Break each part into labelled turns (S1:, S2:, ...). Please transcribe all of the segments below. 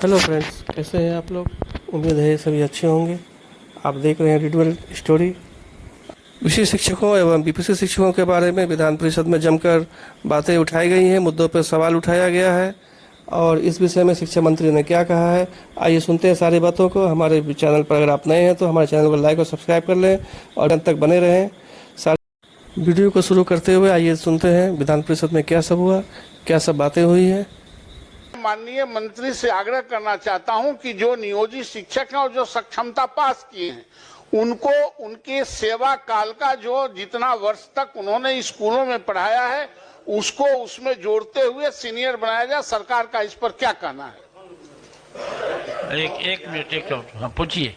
S1: Hello friends, कैसे हैं आप लोग। उम्मीद है सभी अच्छे होंगे। आप देख रहे हैं रीडवेल स्टोरी। विशेष शिक्षकों एवं बीपीसी शिक्षकों के बारे में विधान परिषद में जमकर बातें उठाई गई हैं, मुद्दों पर सवाल उठाया गया है और इस विषय में शिक्षा मंत्री ने क्या कहा है, आइए सुनते हैं सारी बातों को। हमारे चैनल पर अगर आप नए हैं तो हमारे चैनल को लाइक और सब्सक्राइब कर लें और अंत तक बने रहें। सारी वीडियो को शुरू करते हुए आइए सुनते हैं विधान परिषद में क्या सब हुआ, क्या सब बातें हुई हैं।
S2: माननीय मंत्री से आग्रह करना चाहता हूं कि जो नियोजित शिक्षक हैं और जो सक्षमता पास किए हैं उनको उनके सेवा काल का जो जितना वर्ष तक उन्होंने स्कूलों में पढ़ाया है उसको उसमें जोड़ते हुए सीनियर बनाया जाए। सरकार का इस पर क्या कहना है?
S3: एक मिनट पूछिए।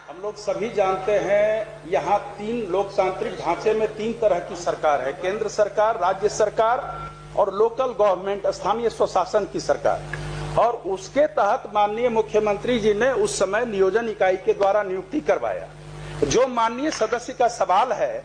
S4: हम लोग सभी जानते हैं यहाँ तीन लोकतांत्रिक ढांचे में तीन तरह की सरकार है, केंद्र सरकार, राज्य सरकार और लोकल गवर्नमेंट, स्थानीय स्वशासन की सरकार। और उसके तहत माननीय मुख्यमंत्री जी ने उस समय नियोजन इकाई के द्वारा नियुक्ति करवाया। जो माननीय सदस्य का सवाल है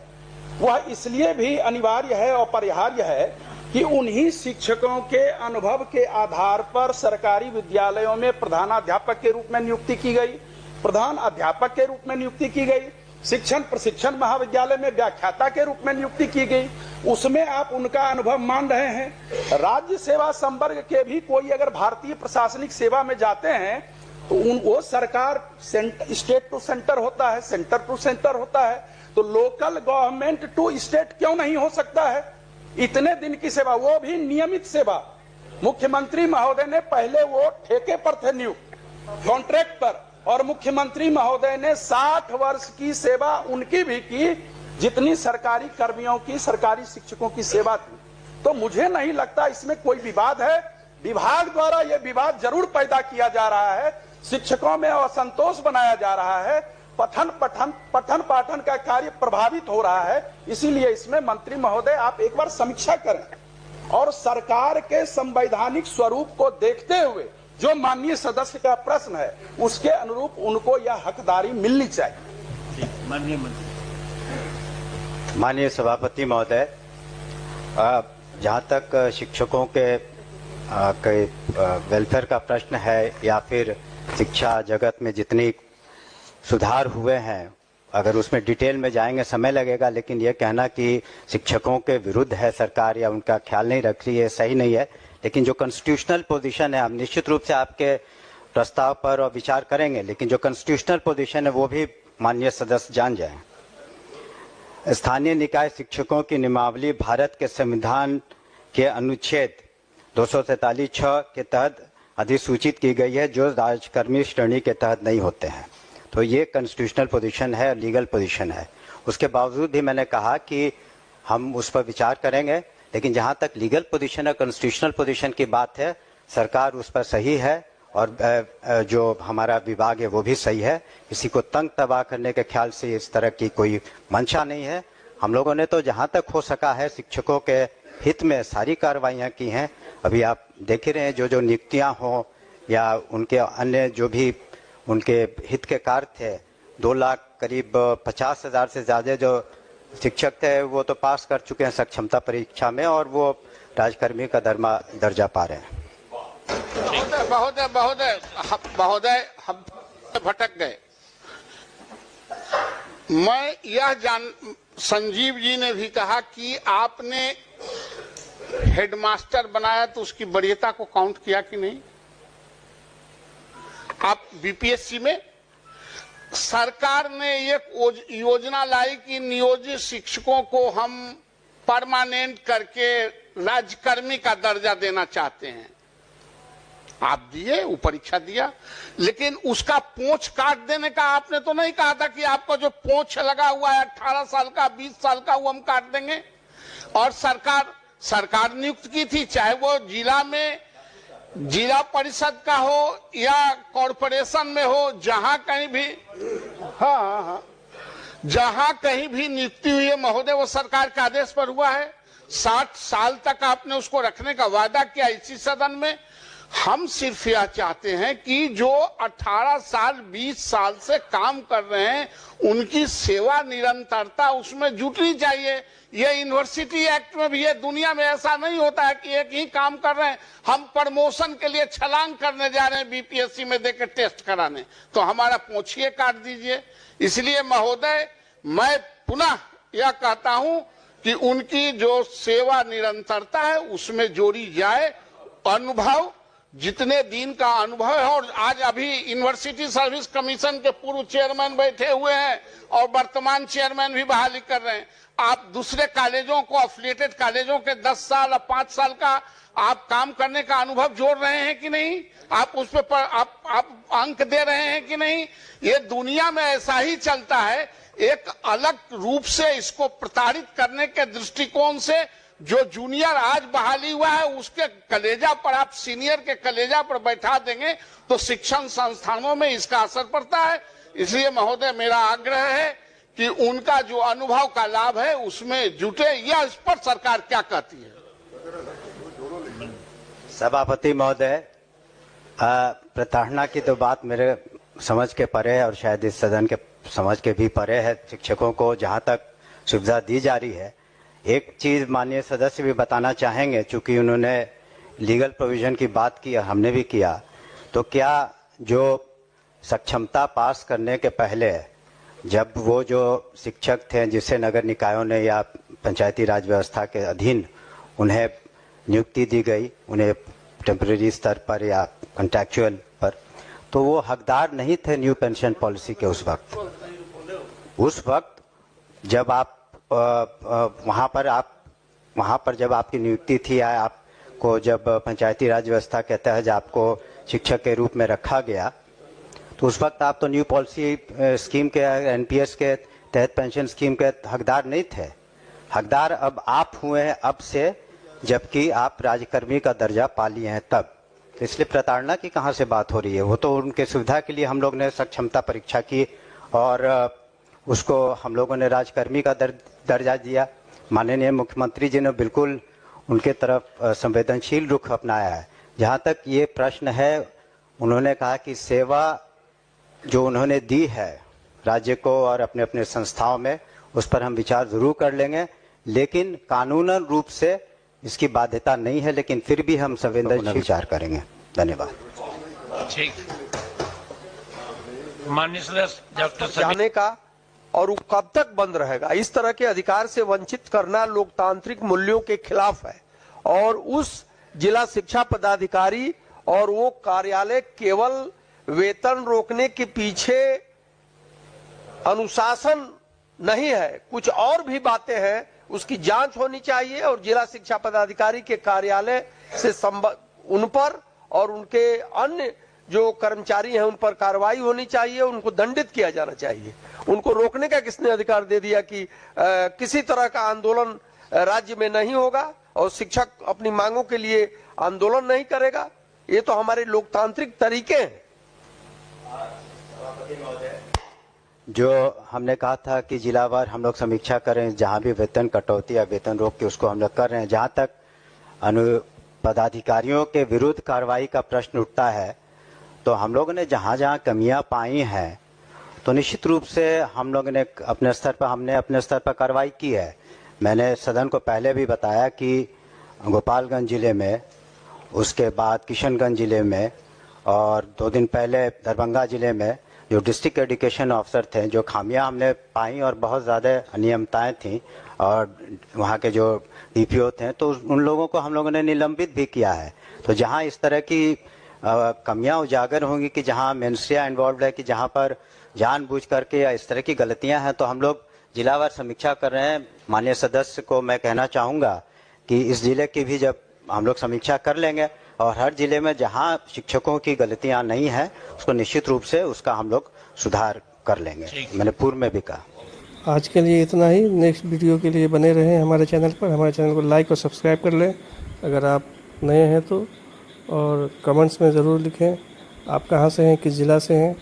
S4: वह इसलिए भी अनिवार्य है और अपरिहार्य है कि उन्हीं शिक्षकों के अनुभव के आधार पर सरकारी विद्यालयों में प्रधानाध्यापक के रूप में नियुक्ति की गई, प्रधान अध्यापक के रूप में नियुक्ति की गई, शिक्षण प्रशिक्षण महाविद्यालय में व्याख्याता के रूप में नियुक्ति की गई। उसमें आप उनका अनुभव मान रहे हैं। राज्य सेवा संवर्ग के भी कोई अगर भारतीय प्रशासनिक सेवा में जाते हैं तो वो सरकार स्टेट टू सेंटर होता है, सेंटर टू सेंटर होता है, तो लोकल गवर्नमेंट टू स्टेट क्यों नहीं हो सकता है? इतने दिन की सेवा, वो भी नियमित सेवा। मुख्यमंत्री महोदय ने पहले वो ठेके पर थे नियुक्त, कॉन्ट्रैक्ट पर, और मुख्यमंत्री महोदय ने 60 वर्ष की सेवा उनकी भी की जितनी सरकारी कर्मियों की, सरकारी शिक्षकों की सेवा थी। तो मुझे नहीं लगता इसमें कोई विवाद है। विभाग द्वारा यह विवाद जरूर पैदा किया जा रहा है, शिक्षकों में असंतोष बनाया जा रहा है, पठन पाठन का कार्य प्रभावित हो रहा है। इसीलिए इसमें मंत्री महोदय आप एक बार समीक्षा करें और सरकार के संवैधानिक स्वरूप को देखते हुए जो माननीय सदस्य का प्रश्न है उसके अनुरूप उनको यह हकदारी मिलनी चाहिए।
S5: माननीय सभापति महोदय, जहाँ तक शिक्षकों के वेलफेयर का प्रश्न है या फिर शिक्षा जगत में जितनी सुधार हुए हैं, अगर उसमें डिटेल में जाएंगे समय लगेगा, लेकिन यह कहना कि शिक्षकों के विरुद्ध है सरकार या उनका ख्याल नहीं रख रही है, सही नहीं है। लेकिन जो कॉन्स्टिट्यूशनल पोजीशन है, हम निश्चित रूप से आपके प्रस्ताव पर और विचार करेंगे, लेकिन जो कॉन्स्टिट्यूशनल पोजीशन है वो भी माननीय सदस्य जान जाएं। स्थानीय निकाय शिक्षकों की नियमावली भारत के संविधान के अनुच्छेद 243(6) के तहत अधिसूचित की गई है, जो राजकर्मी श्रेणी के तहत नहीं होते हैं। तो ये कॉन्स्टिट्यूशनल पोजीशन है, लीगल पोजीशन है। उसके बावजूद भी मैंने कहा कि हम उस पर विचार करेंगे, लेकिन जहाँ तक लीगल पोजीशन है, कॉन्स्टिट्यूशनल पोजीशन की बात है, सरकार उस पर सही है और जो हमारा विभाग है वो भी सही है। किसी को तंग तबाह करने के ख्याल से इस तरह की कोई मंशा नहीं है। हम लोगों ने तो जहाँ तक हो सका है शिक्षकों के हित में सारी कार्रवाइयाँ की हैं। अभी आप देख ही रहे हैं जो नियुक्तियाँ हों या उनके अन्य जो भी उनके हित के कार्य थे, 2 लाख करीब 50,000 से ज़्यादा जो शिक्षक थे वो तो पास कर चुके हैं सक्षमता परीक्षा में और वो राजकर्मी का दर्जा पा रहे हैं।
S2: महोदय हम भटक गए। मैं यह संजीव जी ने भी कहा कि आपने हेडमास्टर बनाया तो उसकी वरीयता को काउंट किया कि नहीं? आप बीपीएससी में सरकार ने एक योजना लाई कि नियोजित शिक्षकों को हम परमानेंट करके राज्यकर्मी का दर्जा देना चाहते हैं। आप दिए, वो परीक्षा दिया, लेकिन उसका पोंछ काट देने का आपने तो नहीं कहा था कि आपका जो पोंछ लगा हुआ है 18 साल का, 20 साल का, वो हम काट देंगे। और सरकार नियुक्त की थी, चाहे वो जिला में जिला परिषद का हो या कॉरपोरेशन में हो, जहां कहीं भी जहां कहीं भी नियुक्ति हुई है महोदय, वो सरकार के आदेश पर हुआ है। 60 साल तक आपने उसको रखने का वादा किया इसी सदन में। हम सिर्फ यह चाहते हैं कि जो 18 साल 20 साल से काम कर रहे हैं उनकी सेवा निरंतरता उसमें जुटनी चाहिए। ये यूनिवर्सिटी एक्ट में भी है, दुनिया में ऐसा नहीं होता है कि एक ही काम कर रहे हैं। हम प्रमोशन के लिए छलांग करने जा रहे हैं बीपीएससी में देकर टेस्ट कराने, तो हमारा पोंछिए काट दीजिए। इसलिए महोदय मैं पुनः यह कहता हूं कि उनकी जो सेवा निरंतरता है उसमें जोड़ी जाए। अनुभव जितने दिन का अनुभव है, और आज अभी यूनिवर्सिटी सर्विस कमीशन के पूर्व चेयरमैन बैठे हुए हैं और वर्तमान चेयरमैन भी बहाली कर रहे हैं। आप दूसरे कॉलेजों को, एफिलिएटेड कॉलेजों के 10 साल और 5 साल का आप काम करने का अनुभव जोड़ रहे हैं कि नहीं? आप उस पर आप अंक दे रहे हैं कि नहीं? ये दुनिया में ऐसा ही चलता है। एक अलग रूप से इसको प्रताड़ित करने के दृष्टिकोण से जो जूनियर आज बहाली हुआ है उसके कलेजा पर आप सीनियर के कलेजा पर बैठा देंगे तो शिक्षण संस्थानों में इसका असर पड़ता है। इसलिए महोदय मेरा आग्रह है कि उनका जो अनुभव का लाभ है उसमें जुटे। यह इस पर सरकार क्या कहती है?
S5: सभापति महोदय, प्रताड़ना की तो बात मेरे समझ के परे है और शायद इस सदन के समझ के भी परे है। शिक्षकों को जहां तक सुविधा दी जा रही है, एक चीज माननीय सदस्य भी बताना चाहेंगे, चूंकि उन्होंने लीगल प्रोविजन की बात की और हमने भी किया, तो क्या जो सक्षमता पास करने के पहले जब वो जो शिक्षक थे जिसे नगर निकायों ने या पंचायती राज व्यवस्था के अधीन उन्हें नियुक्ति दी गई, उन्हें टेम्परेरी स्तर पर या कॉन्ट्रैक्चुअल पर, तो वो हकदार नहीं थे न्यू पेंशन पॉलिसी के उस वक्त जब आप वहाँ पर जब आपकी नियुक्ति थी या आपको जब पंचायती राज व्यवस्था के तहत आपको शिक्षक के रूप में रखा गया, तो उस वक्त आप तो न्यू पॉलिसी स्कीम के एनपीएस के तहत पेंशन स्कीम के हकदार नहीं थे। हकदार अब आप हुए हैं अब से, जबकि आप राज्यकर्मी का दर्जा पा लिए हैं तब। तो इसलिए प्रताड़ना की कहाँ से बात हो रही है? वो तो उनके सुविधा के लिए हम लोग ने सक्षमता परीक्षा की और उसको हम लोगों ने राजकर्मी का दर्जा दिया। माननीय मुख्यमंत्री जी ने बिल्कुल उनके तरफ संवेदनशील रुख अपनाया है। जहाँ तक ये प्रश्न है, उन्होंने कहा कि सेवा जो उन्होंने दी है राज्य को और अपने अपने संस्थाओं में, उस पर हम विचार जरूर कर लेंगे, लेकिन कानूनन रूप से इसकी बाध्यता नहीं है, लेकिन फिर भी हम संवेदनशील विचार करेंगे। धन्यवाद।
S3: ठीक, माननीय सदस्य डॉक्टर
S6: जाने का और वो कब तक बंद रहेगा? इस तरह के अधिकार से वंचित करना लोकतांत्रिक मूल्यों के खिलाफ है। और उस जिला शिक्षा पदाधिकारी और वो कार्यालय केवल वेतन रोकने के पीछे अनुशासन नहीं है, कुछ और भी बातें हैं, उसकी जांच होनी चाहिए और जिला शिक्षा पदाधिकारी के कार्यालय से उन पर और उनके अन्य जो कर्मचारी हैं उन पर कार्रवाई होनी चाहिए, उनको दंडित किया जाना चाहिए। उनको रोकने का किसने अधिकार दे दिया कि किसी तरह का आंदोलन राज्य में नहीं होगा और शिक्षक अपनी मांगों के लिए आंदोलन नहीं करेगा? ये तो हमारे लोकतांत्रिक तरीके हैं।
S5: जो हमने कहा था कि जिलावार हम लोग समीक्षा करें, जहां भी वेतन कटौती या वेतन रोक के उसको हम लोग कर रहे हैं। जहां तक पदाधिकारियों के विरुद्ध कार्रवाई का प्रश्न उठता है, तो हम लोगों ने जहां जहां कमियां पाई हैं तो निश्चित रूप से हम लोगों ने अपने स्तर पर कार्रवाई की है। मैंने सदन को पहले भी बताया कि गोपालगंज जिले में, उसके बाद किशनगंज जिले में और 2 दिन पहले दरभंगा जिले में जो डिस्ट्रिक्ट एजुकेशन ऑफिसर थे, जो खामियां हमने पाई और बहुत ज़्यादा अनियमितताएं थी और वहाँ के जो डीपीओ थे, तो उन लोगों को हम लोगों ने निलंबित भी किया है। तो जहाँ इस तरह की कमियां उजागर होंगी कि जहाँ मिनिस्ट्रियाँ इन्वॉल्व है, कि जहाँ पर जानबूझ करके या इस तरह की गलतियां हैं, तो हम लोग जिलावार समीक्षा कर रहे हैं। माननीय सदस्य को मैं कहना चाहूँगा कि इस जिले की भी जब हम लोग समीक्षा कर लेंगे और हर जिले में जहां शिक्षकों की गलतियां नहीं है उसको निश्चित रूप से उसका हम लोग सुधार कर लेंगे। मैंने पूर्व में भी कहा।
S1: आज के लिए इतना ही। नेक्स्ट वीडियो के लिए बने रहें हमारे चैनल पर। हमारे चैनल को लाइक और सब्सक्राइब कर लें अगर आप नए हैं तो, और कमेंट्स में ज़रूर लिखें आप कहाँ से हैं, किस ज़िला से हैं।